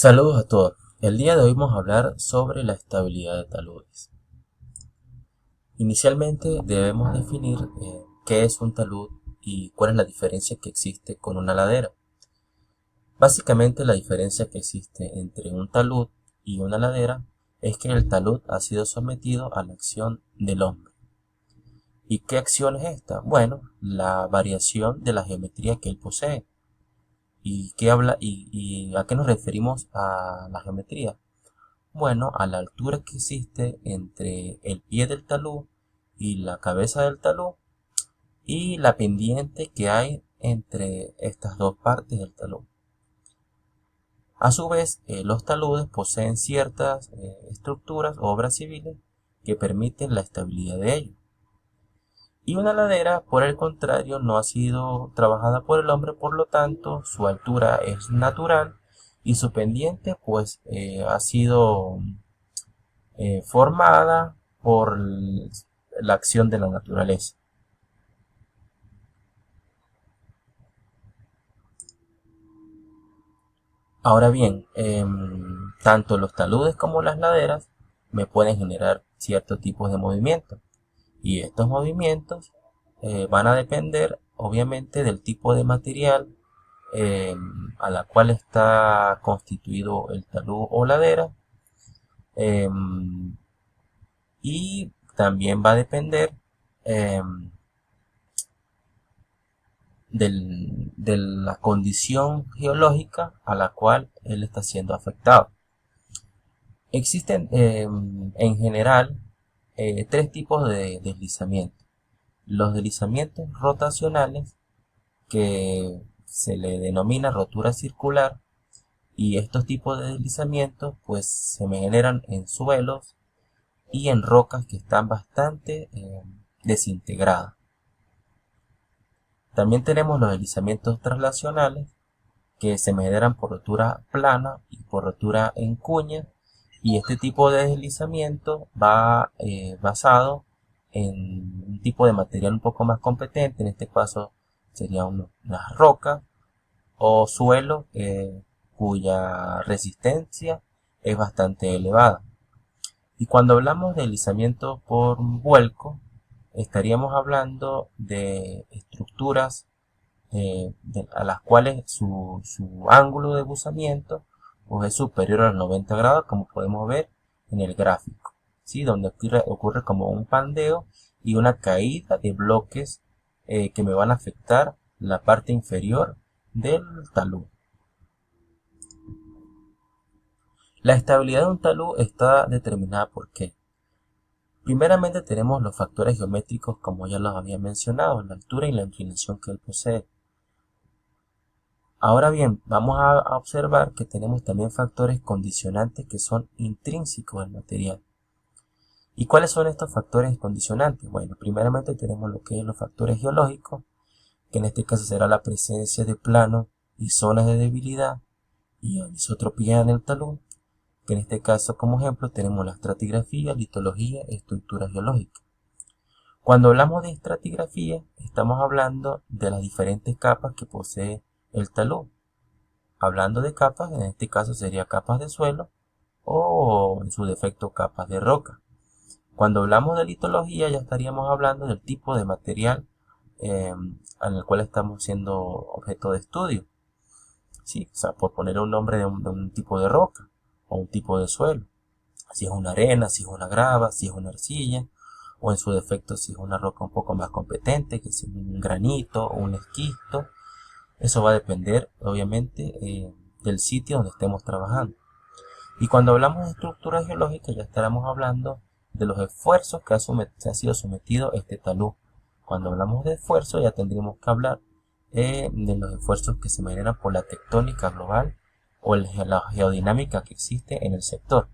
Saludos a todos. El día de hoy vamos a hablar sobre la estabilidad de taludes. Inicialmente debemos definir qué es un talud y cuál es la diferencia que existe con una ladera. Básicamente la diferencia que existe entre un talud y una ladera es que el talud ha sido sometido a la acción del hombre. ¿Y qué acción es esta? Bueno, la variación de la geometría que él posee. ¿Y qué habla y a qué nos referimos a la geometría? Bueno, a la altura que existe entre el pie del talud y la cabeza del talud y la pendiente que hay entre estas dos partes del talud. A su vez, los taludes poseen ciertas estructuras o obras civiles que permiten la estabilidad de ellos. Y una ladera, por el contrario, no ha sido trabajada por el hombre, por lo tanto, su altura es natural y su pendiente pues ha sido formada por la acción de la naturaleza. Ahora bien, tanto los taludes como las laderas me pueden generar ciertos tipos de movimientos y estos movimientos van a depender obviamente del tipo de material a la cual está constituido el talud o ladera, y también va a depender de la condición geológica a la cual él está siendo afectado. Existen en general tres tipos de deslizamiento. Los deslizamientos rotacionales, que se le denomina rotura circular, y estos tipos de deslizamientos pues se me generan en suelos y en rocas que están bastante desintegradas. También tenemos los deslizamientos traslacionales, que se generan por rotura plana y por rotura en cuña, y este tipo de deslizamiento va basado en un tipo de material un poco más competente. En este caso sería unas rocas o suelo cuya resistencia es bastante elevada. Y cuando hablamos de deslizamiento por vuelco, estaríamos hablando de estructuras a las cuales su ángulo de buzamiento pues, es superior a los 90 grados, como podemos ver en el gráfico, ¿sí? Donde ocurre como un pandeo y una caída de bloques que me van a afectar la parte inferior del talud. La estabilidad de un talud está determinada por ¿qué? Primeramente tenemos los factores geométricos, como ya los había mencionado, la altura y la inclinación que él posee. Ahora bien, vamos a observar que tenemos también factores condicionantes que son intrínsecos al material. ¿Y cuáles son estos factores condicionantes? Bueno, primeramente tenemos lo que es los factores geológicos, que en este caso será la presencia de planos y zonas de debilidad y anisotropía en el talud, que en este caso como ejemplo tenemos la estratigrafía, litología y estructura geológica. Cuando hablamos de estratigrafía, estamos hablando de las diferentes capas que posee el talud. Hablando de capas, en este caso sería capas de suelo o en su defecto capas de roca. Cuando hablamos de litología ya estaríamos hablando del tipo de material en el cual estamos siendo objeto de estudio. Sí, o sea, por poner un nombre de un tipo de roca o un tipo de suelo. Si es una arena, si es una grava, si es una arcilla, o en su defecto si es una roca un poco más competente, que si es un granito o un esquisto. Eso va a depender, obviamente, del sitio donde estemos trabajando. Y cuando hablamos de estructura geológica, ya estaremos hablando de los esfuerzos que ha sido sometido este talud. Cuando hablamos de esfuerzo, ya tendríamos que hablar de los esfuerzos que se generan por la tectónica global o la geodinámica que existe en el sector.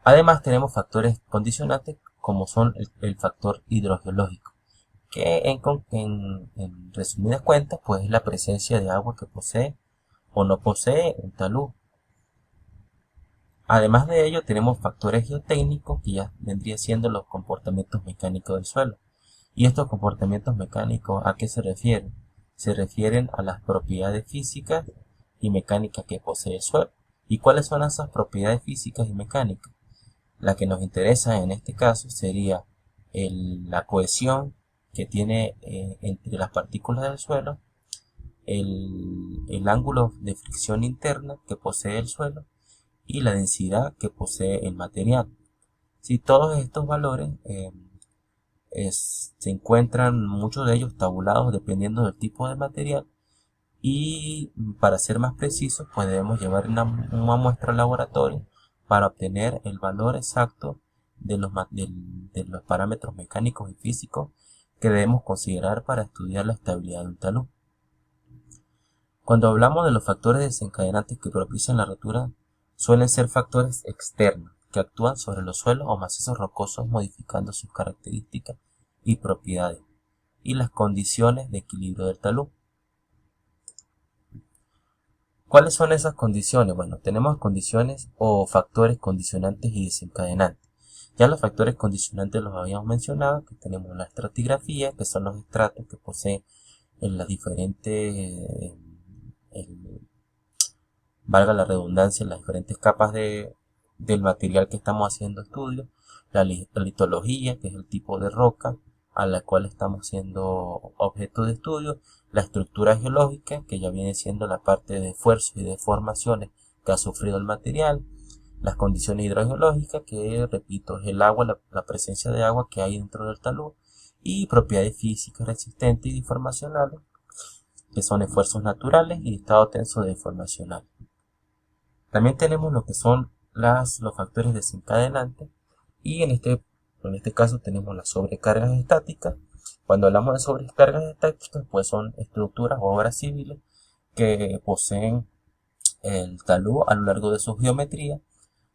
Además, tenemos factores condicionantes como son el factor hidrogeológico, que en resumidas cuentas pues es la presencia de agua que posee o no posee un talud. Además de ello tenemos factores geotécnicos, que ya vendría siendo los comportamientos mecánicos del suelo. ¿Y estos comportamientos mecánicos a qué se refieren? Se refieren a las propiedades físicas y mecánica que posee el suelo. ¿Y cuáles son esas propiedades físicas y mecánicas? La que nos interesa en este caso sería la cohesión que tiene entre las partículas del suelo, el ángulo de fricción interna que posee el suelo y la densidad que posee el material. Si todos estos valores se encuentran, muchos de ellos tabulados dependiendo del tipo de material, y para ser más precisos pues debemos llevar una muestra al laboratorio para obtener el valor exacto de los parámetros mecánicos y físicos que debemos considerar para estudiar la estabilidad de un talud. Cuando hablamos de los factores desencadenantes que propician la rotura, suelen ser factores externos que actúan sobre los suelos o macizos rocosos modificando sus características y propiedades y las condiciones de equilibrio del talud. ¿Cuáles son esas condiciones? Bueno, tenemos condiciones o factores condicionantes y desencadenantes. Ya los factores condicionantes los habíamos mencionado, que tenemos la estratigrafía, que son los estratos que poseen en las diferentes, valga la redundancia, en las diferentes capas del material que estamos haciendo estudio. La litología, que es el tipo de roca a la cual estamos haciendo objeto de estudio. La estructura geológica, que ya viene siendo la parte de esfuerzos y deformaciones que ha sufrido el material. Las condiciones hidrogeológicas, que repito, es el agua, la presencia de agua que hay dentro del talud. Y propiedades físicas resistentes y deformacionales, que son esfuerzos naturales y estado tenso deformacional. También tenemos lo que son los factores desencadenantes, y en este caso tenemos las sobrecargas estáticas. Cuando hablamos de sobrecargas estáticas, pues son estructuras o obras civiles que poseen el talud a lo largo de su geometría.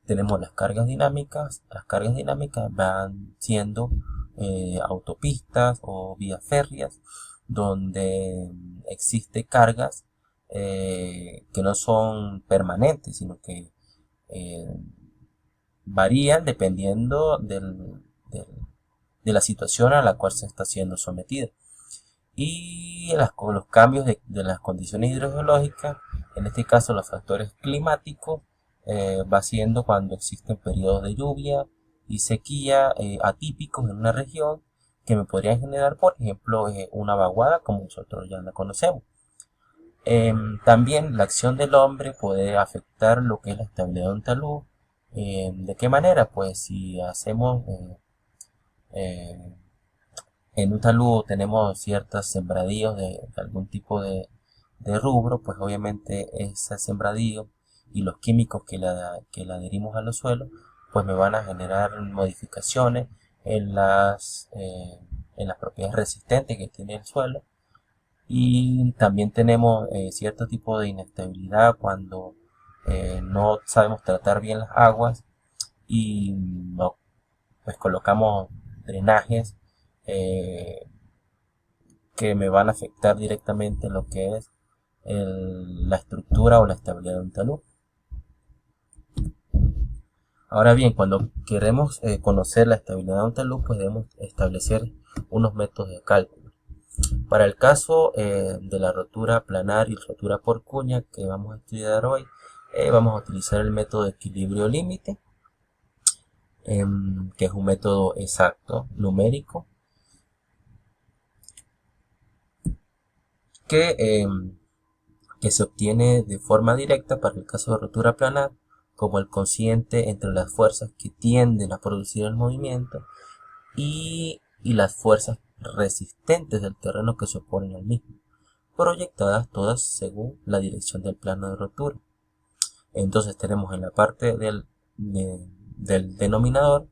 Tenemos las cargas dinámicas. Las cargas dinámicas van siendo autopistas o vías férreas donde existe cargas que no son permanentes, sino que varían dependiendo de la situación a la cual se está siendo sometida. Y los cambios de las condiciones hidrogeológicas, en este caso los factores climáticos, va siendo cuando existen periodos de lluvia y sequía atípicos en una región que me podrían generar, por ejemplo, una vaguada como nosotros ya la conocemos. También la acción del hombre puede afectar lo que es la estabilidad de un talud. ¿De qué manera? Pues si hacemos en un talud tenemos ciertos sembradíos de algún tipo de rubro, pues obviamente ese sembradío y los químicos que le adherimos a los suelos pues me van a generar modificaciones en las propiedades resistentes que tiene el suelo. Y también tenemos cierto tipo de inestabilidad cuando no sabemos tratar bien las aguas y no, pues colocamos drenajes que me van a afectar directamente lo que es la estructura o la estabilidad de un talud. Ahora bien, cuando queremos conocer la estabilidad de un talud, pues debemos establecer unos métodos de cálculo. Para el caso de la rotura planar y rotura por cuña que vamos a estudiar hoy, vamos a utilizar el método de equilibrio límite, que es un método exacto, numérico, que se obtiene de forma directa para el caso de rotura planar, como el cociente entre las fuerzas que tienden a producir el movimiento y las fuerzas resistentes del terreno que se oponen al mismo, proyectadas todas según la dirección del plano de rotura. Entonces tenemos en la parte del numerador,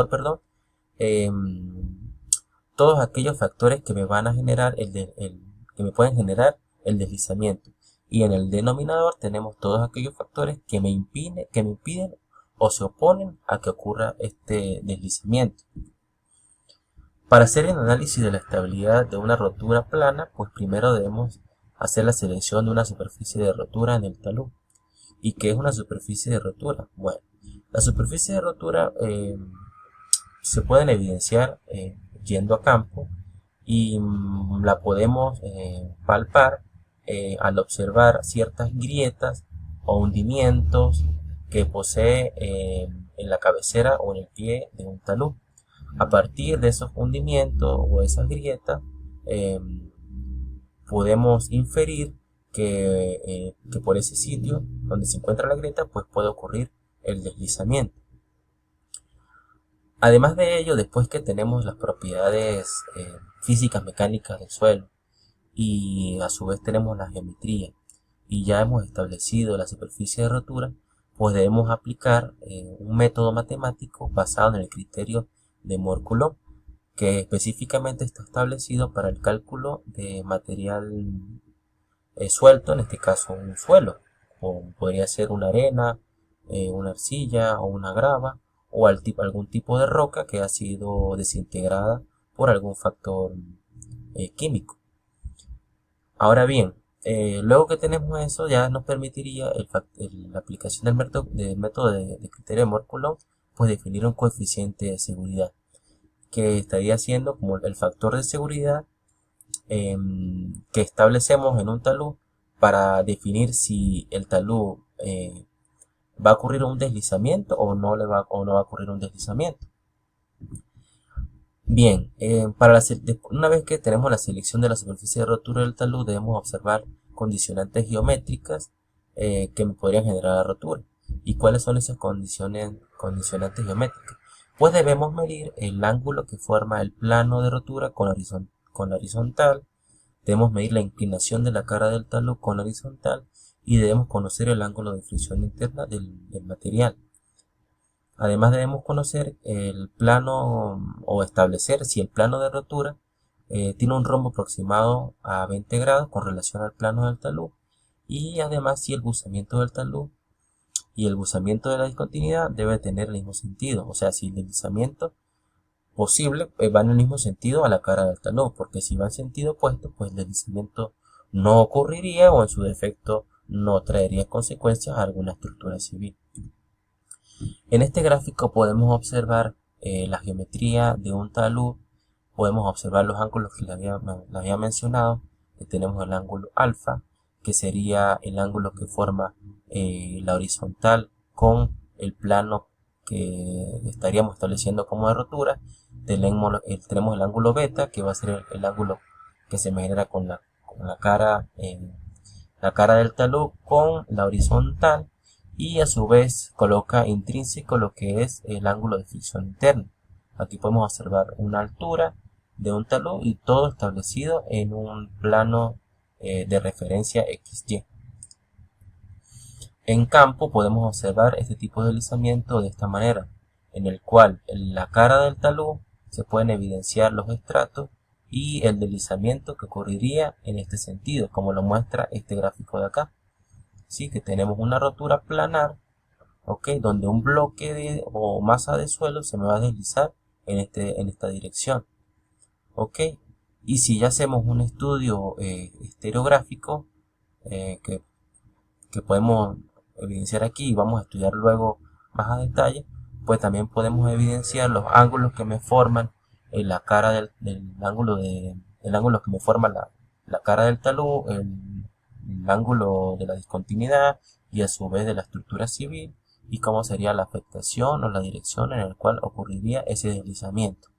perdón, todos aquellos factores que me van a generar que me pueden generar el deslizamiento, y en el denominador tenemos todos aquellos factores que me impiden o se oponen a que ocurra este deslizamiento. Para hacer el análisis de la estabilidad de una rotura plana, pues primero debemos hacer la selección de una superficie de rotura en el talud. ¿Y qué es una superficie de rotura? Bueno, la superficie de rotura se pueden evidenciar yendo a campo y la podemos palpar al observar ciertas grietas o hundimientos que posee en la cabecera o en el pie de un talud. A partir de esos hundimientos o esas grietas, podemos inferir que por ese sitio donde se encuentra la grieta, pues puede ocurrir el deslizamiento. Además de ello, después que tenemos las propiedades físicas mecánicas del suelo y a su vez tenemos la geometría y ya hemos establecido la superficie de rotura, pues debemos aplicar un método matemático basado en el criterio de Mohr-Coulomb, que específicamente está establecido para el cálculo de material suelto, en este caso un suelo, o podría ser una arena, una arcilla o una grava, o algún tipo de roca que ha sido desintegrada por algún factor químico. Ahora bien, luego que tenemos eso, ya nos permitiría la aplicación del método de criterio de Mohr-Coulomb, pues definir un coeficiente de seguridad, que estaría siendo como el factor de seguridad que establecemos en un talud para definir si el talud va a ocurrir un deslizamiento o no va a ocurrir un deslizamiento. Bien, una vez que tenemos la selección de la superficie de rotura del talud, debemos observar condicionantes geométricas que podrían generar la rotura. ¿Y cuáles son esas condicionantes geométricas? Pues debemos medir el ángulo que forma el plano de rotura con la horizontal, debemos medir la inclinación de la cara del talud con la horizontal y debemos conocer el ángulo de fricción interna del material. Además debemos conocer el plano o establecer si el plano de rotura tiene un rombo aproximado a 20 grados con relación al plano del talud, y además si el buzamiento del talud y el buzamiento de la discontinuidad debe tener el mismo sentido, o sea, si el deslizamiento posible va en el mismo sentido a la cara del talud, porque si va en sentido opuesto, pues el deslizamiento no ocurriría o en su defecto no traería consecuencias a alguna estructura civil. En este gráfico podemos observar la geometría de un talud, podemos observar los ángulos que les había mencionado, que tenemos el ángulo alfa, que sería el ángulo que forma la horizontal con el plano que estaríamos estableciendo como de rotura. Tenemos el ángulo beta, que va a ser el ángulo que se me genera con la cara del talud con la horizontal, y a su vez coloca intrínseco lo que es el ángulo de fricción interna. Aquí podemos observar una altura de un talud y todo establecido en un plano de referencia XY. En campo podemos observar este tipo de deslizamiento de esta manera, en el cual en la cara del talud se pueden evidenciar los estratos y el deslizamiento que ocurriría en este sentido, como lo muestra este gráfico de acá. ¿Sí? Que tenemos una rotura planar, donde un bloque o masa de suelo se me va a deslizar en esta dirección. Y si ya hacemos un estudio estereográfico que podemos evidenciar aquí y vamos a estudiar luego más a detalle, pues también podemos evidenciar los ángulos que me forman en la cara del ángulo que me forma la cara del talud, el ángulo de la discontinuidad y a su vez de la estructura civil, y cómo sería la afectación o la dirección en la cual ocurriría ese deslizamiento.